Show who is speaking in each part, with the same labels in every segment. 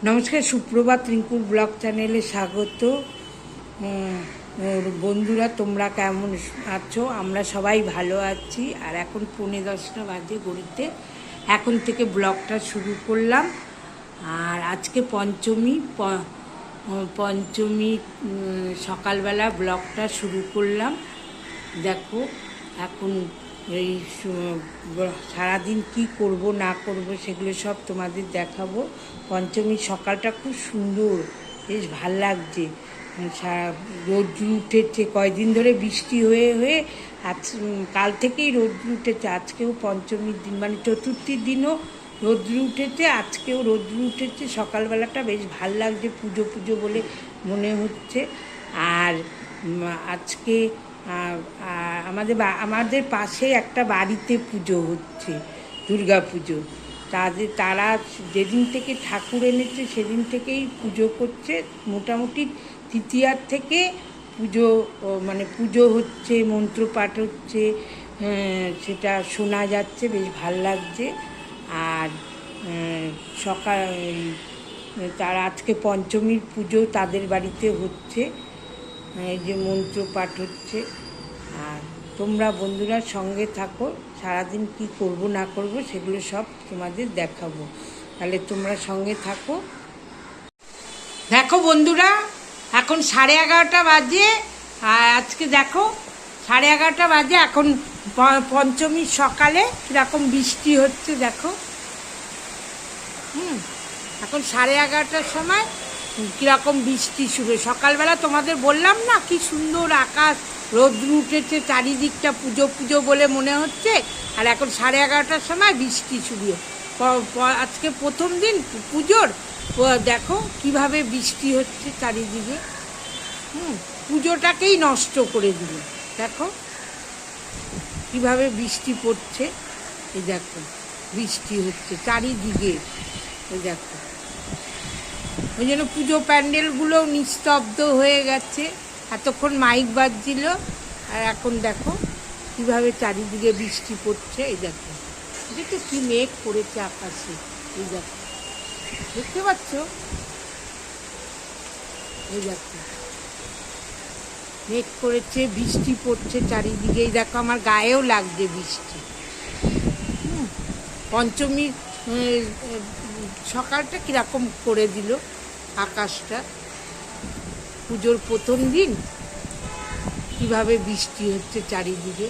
Speaker 1: নমস্কার, সুপ্রভাত। রিঙ্কুর ব্লগ চ্যানেলে স্বাগত। বন্ধুরা, তোমরা কেমন আছো? আমরা সবাই ভালো আছি। আর এখন 10:45 বাজে ঘড়িতে। এখন থেকে ব্লগটা শুরু করলাম। আর আজকে পঞ্চমী সকালবেলা ব্লগটা শুরু করলাম। দেখো, এখন এই সারাদিন কি করব না করব সেগুলো সব তোমাদের দেখাবো। পঞ্চমীর সকালটা খুব সুন্দর, বেশ ভাল লাগছে। রোদ্র উঠেছে, কয়দিন ধরে বৃষ্টি হয়ে হয়ে আজ কাল থেকেই রোদ্র উঠেছে। আজকেও পঞ্চমীর দিন, মানে চতুর্থীর দিনও রোদ্র উঠেছে, আজকেও রোদ্র উঠেছে। সকালবেলাটা বেশ ভাল লাগছে, পুজো পুজো বলে মনে হচ্ছে। আর আজকে আমাদের পাশে একটা বাড়িতে পুজো হচ্ছে, দুর্গা পুজো। তারা যেদিন থেকে ঠাকুর এনেছে সেদিন থেকেই পুজো করছে। মোটামুটি তৃতীয়ার থেকে পুজো হচ্ছে, মন্ত্রপাঠ হচ্ছে, সেটা শোনা যাচ্ছে, বেশ ভাল লাগছে। আর তারা আজকে পঞ্চমীর পুজো তাদের বাড়িতে হচ্ছে, এই যে মন্ত্রপাঠ হচ্ছে। আর তোমরা বন্ধুরা সঙ্গে থাকো, সারাদিন কি করব না করব সেগুলো সব তোমাদের দেখাবো। তাহলে তোমরা সঙ্গে থাকো। দেখো বন্ধুরা, এখন 11:30 বাজে। আর আজকে দেখো 11:30 বাজে। এখন পঞ্চমীর সকালে কীরকম বৃষ্টি হচ্ছে দেখো। এখন 11:30টার সময় কীরকম বৃষ্টি শুরু। সকালবেলা তোমাদের বললাম না কি সুন্দর আকাশ, রোদ্র উঠেছে, চারিদিকটা পুজো পুজো বলে মনে হচ্ছে। আর এখন 11:30টার সময় বৃষ্টি শুরু। আজকে প্রথম দিন পুজোর, দেখো কিভাবে বৃষ্টি হচ্ছে চারিদিকে। পুজোটাকেই নষ্ট করে দিল। দেখো কিভাবে বৃষ্টি পড়ছে। এই দেখো বৃষ্টি হচ্ছে চারিদিকে। এই দেখো, ওই জন্য পুজো প্যান্ডেলগুলোও নিস্তব্ধ হয়ে গেছে। এতক্ষণ মাইক বাজছিল, আর এখন দেখো কীভাবে চারিদিকে বৃষ্টি পড়ছে। এই দেখো, দেখো কি মেঘ পড়েছে আকাশে। এই দেখো, দেখতে পাচ্ছ? এই দেখো মেঘ পড়েছে, বৃষ্টি পড়ছে চারিদিকে। এই দেখো আমার গায়েও লাগছে বৃষ্টি। পঞ্চমীর সকালটা কীরকম করে দিল আকাশটা। পুজোর প্রথম দিন কিভাবে বৃষ্টি হচ্ছে চারিদিকে।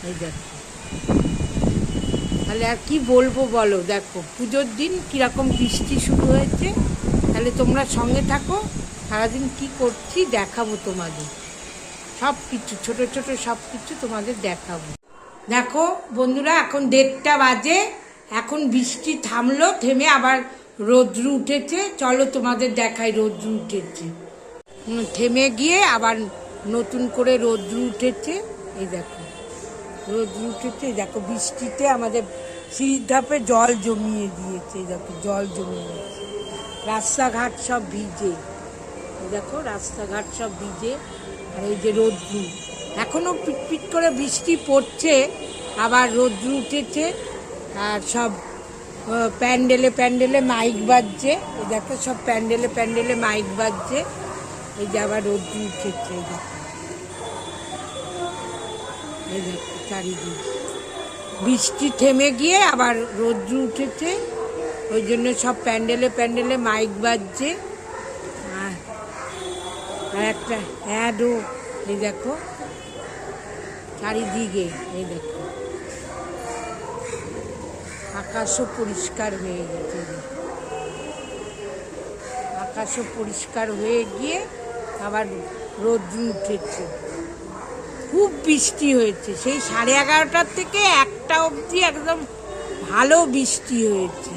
Speaker 1: এই দেখো, তাহলে আর কি বলবো বলো। দেখো পুজোর দিন কীরকম বৃষ্টি শুরু হয়েছে। তাহলে তোমরা সঙ্গে থাকো, সারাদিন কি করছি দেখাবো তোমাদের। সব কিছু ছোট ছোট সব কিছু তোমাদের দেখাবো। দেখো বন্ধুরা, এখন 1:30 বাজে। এখন বৃষ্টি থামলো, থেমে আবার রৌদ্র উঠেছে। চলো তোমাদের দেখাই রৌদ্র উঠেছে। থেমে গিয়ে আবার নতুন করে রৌদ্র উঠেছে। এই দেখো রৌদ্র উঠেছে। দেখো বৃষ্টিতে আমাদের সিঁড়ির ধাপে জল জমিয়ে দিয়েছে। দেখো জল জমিয়ে গেছে, রাস্তাঘাট সব ভিজে। দেখো রাস্তাঘাট সব ভিজে। আর এই যে রৌদ্র, এখনও পিটপিট করে বৃষ্টি পড়ছে, আবার রৌদ্র উঠেছে। আর সব প্যান্ডেলে প্যান্ডেলে মাইক বাজছে। এই দেখো সব প্যান্ডেলে প্যান্ডেলে মাইক বাজছে। এই যে আবার রৌদ্র উঠেছে। এই দেখো, এই দেখো চারিদিকে বৃষ্টি থেমে গিয়ে আবার রৌদ্র উঠেছে। ওই জন্য সব প্যান্ডেলে প্যান্ডেলে মাইক বাজছে। আর একটা অ্যাডও, এই দেখো চারিদিকে। এই দেখো আকাশও পরিষ্কার হয়ে গেছে। আকাশও পরিষ্কার হয়ে গিয়ে আবার রৌদ্র উঠেছে। খুব বৃষ্টি হয়েছে, সেই 11:30টার থেকে 1টা অবধি একদম ভালো বৃষ্টি হয়েছে।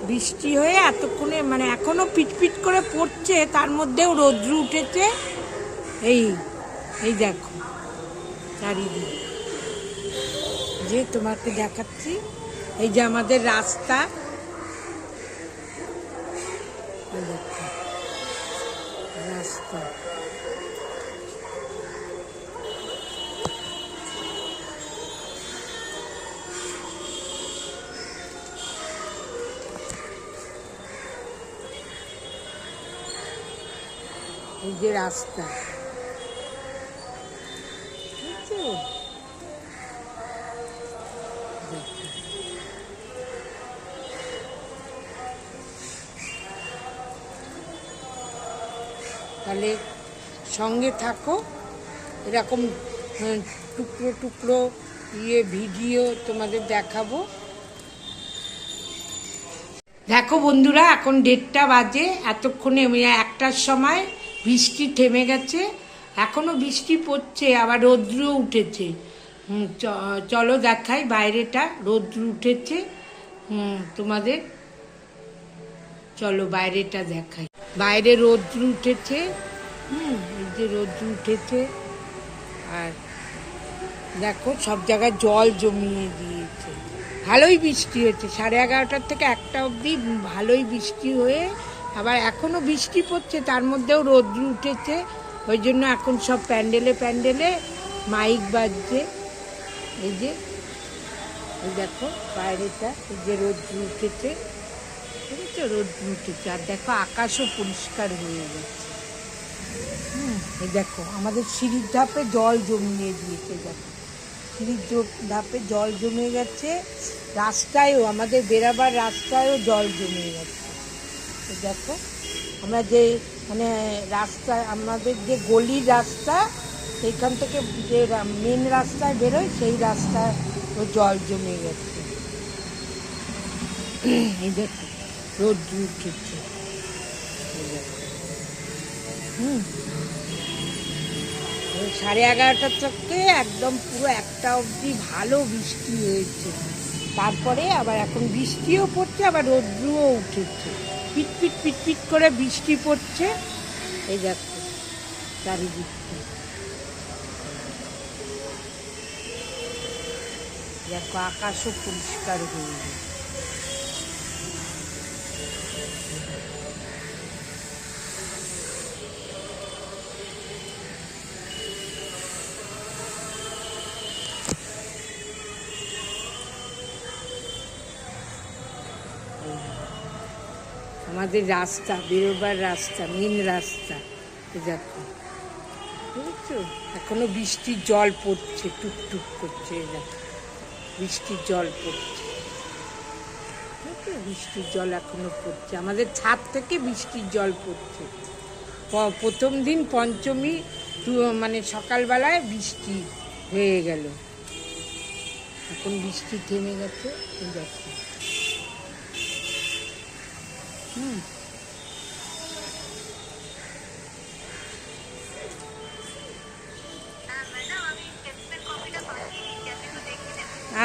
Speaker 1: বৃষ্টি হয়ে এতক্ষণে মানে এখনও পিটপিট করে পড়ছে, তার মধ্যেও রৌদ্র উঠেছে। এই দেখো চারিদিকে যে তোমাকে দেখাচ্ছি। এই যে আমাদের রাস্তা, দেখো রাস্তা। এই যে রাস্তা, বুঝছো? তাহলে সঙ্গে থাকো, এরকম টুকরো টুকরো ভিডিও তোমাদের দেখাবো। দেখো বন্ধুরা, এখন 1:30 বাজে। এতক্ষণে 1টার সময় বৃষ্টি থেমে গেছে, এখনও বৃষ্টি পড়ছে, আবার রৌদ্র উঠেছে। চলো দেখাই বাইরেটা, রৌদ্র উঠেছে তোমাদের, চলো বাইরেটা দেখাই। বাইরে রৌদ্র উঠেছে, এই যে রৌদ্র উঠেছে, আর দেখো সব জায়গায় জল জমিয়ে দিয়েছে। ভালোই বৃষ্টি হয়েছে, 11:30 থেকে 1টা অবধি ভালোই বৃষ্টি হয়ে আবার এখনও বৃষ্টি পড়ছে, তার মধ্যেও রৌদ্র উঠেছে। ওই জন্য এখন সব প্যান্ডেলে প্যান্ডেলে মাইক বাজছে। এই যে এই দেখো বাইরেটা, এই যে রৌদ্র উঠেছে, বুঝেছো? রৌদ্র উঠেছে, আর দেখো আকাশও পরিষ্কার হয়ে গেছে। এই দেখো আমাদের সিঁড়ির ধাপে জল জমিয়ে দিয়েছে, দেখো সিঁড়ির ধাপে জল জমে গেছে, রাস্তায়ও, আমাদের বেরাবার রাস্তায়ও জল জমে গেছে। তো দেখো আমরা যে মানে রাস্তা, আমাদের যে গলির রাস্তা, সেইখান থেকে যে মেন রাস্তায় বেরোয়, সেই রাস্তায় জল জমে গেছে। এই দেখো রৌদ্র উঠেছে, এই দেখো 11:30 থেকে একদম পুরো 1টা অবধি ভালো বৃষ্টি হয়েছে। তারপরে আবার এখন বৃষ্টিও পড়ছে, আবার রৌদ্রও উঠেছে, পিটপিট পিটপিট করে বৃষ্টি পড়ছে। এই দেখো চারিদিকটা, দেখো আকাশও পরিষ্কার হয়ে গেছে। আমাদের রাস্তা, বেরোবার রাস্তা, মেন রাস্তা, দেখো বুঝছো? এখনো বৃষ্টির জল পড়ছে, টুকটুক করছে, দেখো বৃষ্টির জল পড়ছে, বৃষ্টির জল এখনো পড়ছে, আমাদের ছাদ থেকে বৃষ্টির জল পড়ছে। প্রথম দিন পঞ্চমী মানে সকালবেলায় বৃষ্টি হয়ে গেল, এখন বৃষ্টি থেমে গেছে, দেখো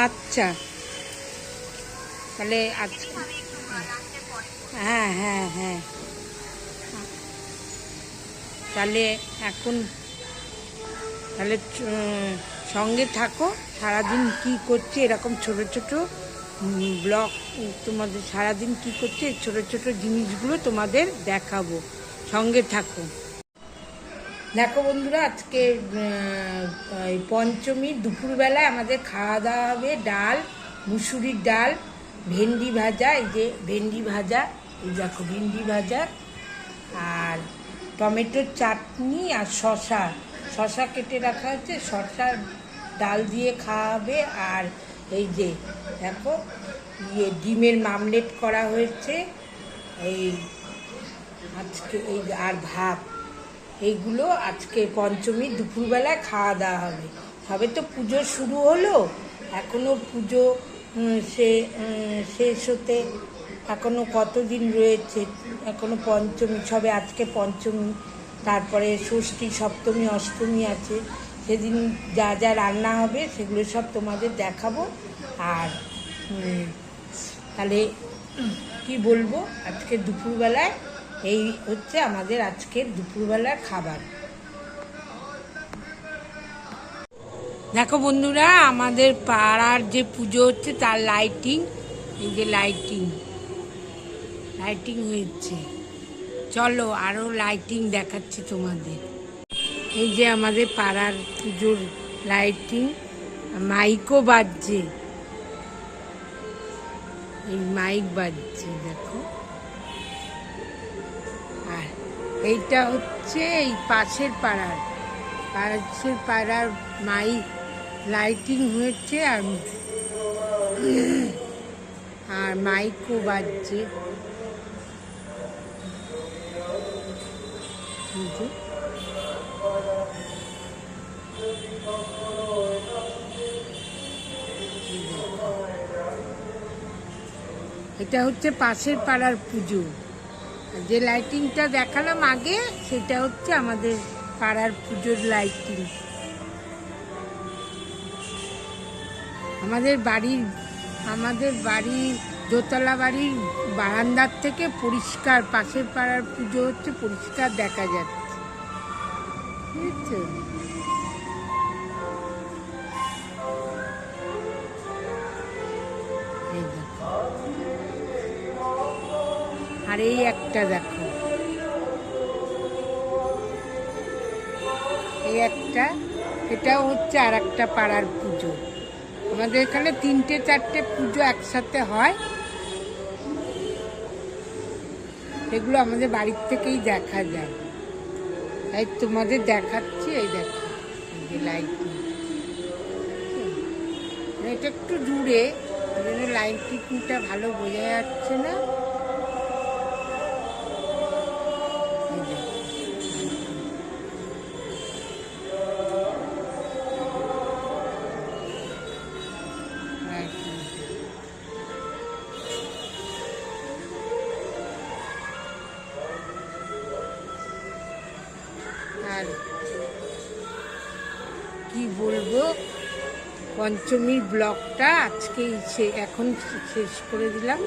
Speaker 1: আচ্ছা তাহলে হ্যাঁ হ্যাঁ হ্যাঁ, তাহলে এখন তাহলে সঙ্গে থাকো, সারাদিন কি করছে এরকম ছোট ছোট ব্লগ তোমাদের, সারাদিন কি করছে ছোট ছোট জিনিসগুলো তোমাদের দেখাবো, সঙ্গে থাকো। দেখো বন্ধুরা, আজকে পঞ্চমী দুপুরবেলায় আমাদের খাওয়া দাওয়া হবে ডাল, মুসুরির ডাল, ভেন্ডি ভাজা, এই যে ভেন্ডি ভাজা, এই দেখো ভেন্ডি ভাজা, আর টমেটোর চাটনি, আর শশা কেটে রাখা হচ্ছে, শশা ডাল দিয়ে খাওয়া হবে। আর এই যে দেখো ডিমের মামলেট করা হয়েছে, এই আজকে এই আর ভাত, এইগুলো আজকে পঞ্চমী দুপুরবেলায় খাওয়া দাওয়া হবে। সবে তো পুজো শুরু হলো, এখনও পুজো শেষ হতে এখনও কতদিন রয়েছে, এখনও পঞ্চমী, সবে আজকে পঞ্চমী, তারপরে ষষ্ঠী, সপ্তমী, অষ্টমী আছে, সেদিন যা যা রান্না হবে সেগুলো সব তোমাদের দেখাবো। আর তাহলে কি বলবো, আজকে দুপুরবেলায় এই হচ্ছে আমাদের আজকের দুপুরবেলার খাবার। দেখো বন্ধুরা, আমাদের পাড়ার যে পুজো হচ্ছে তার লাইটিং, এই যে লাইটিং হয়েছে, চলো আরো লাইটিং দেখাচ্ছি তোমাদের। এই যে আমাদের পাড়ার পুজোর লাইটিং, মাইকও বাজছে, এই মাইক বাজছে দেখো। আর এইটা হচ্ছে এই পাশের পাড়ার লাইটিং হয়েছে, আর মাইকও বাজছে। এটা হচ্ছে পাশের পাড়ার পুজো। যে লাইটিংটা দেখালাম আগে সেটা হচ্ছে আমাদের পাড়ার পুজোর লাইটিং। আমাদের বাড়ির দোতলা বাড়ির বারান্দার থেকে পরিষ্কার, পাশের পাড়ার পুজো হচ্ছে, পরিষ্কার দেখা যাচ্ছে, বুঝছো? আর এই একটা দেখো, এটাও হচ্ছে আর একটা পাড়ার পুজো। আমাদের এখানে 3-4টে পুজো একসাথে হয়, এগুলো আমাদের বাড়ির থেকেই দেখা যায়, তাই তোমাদের দেখাচ্ছি। এই দেখো, এই যে লাইটিং, এটা একটু দূরে, ওই জন্য লাইটিংটা ভালো বোঝা যাচ্ছে না। আর কি বলবো, পঞ্চমীর ব্লগটা আজকে এখন শেষ করে দিলাম।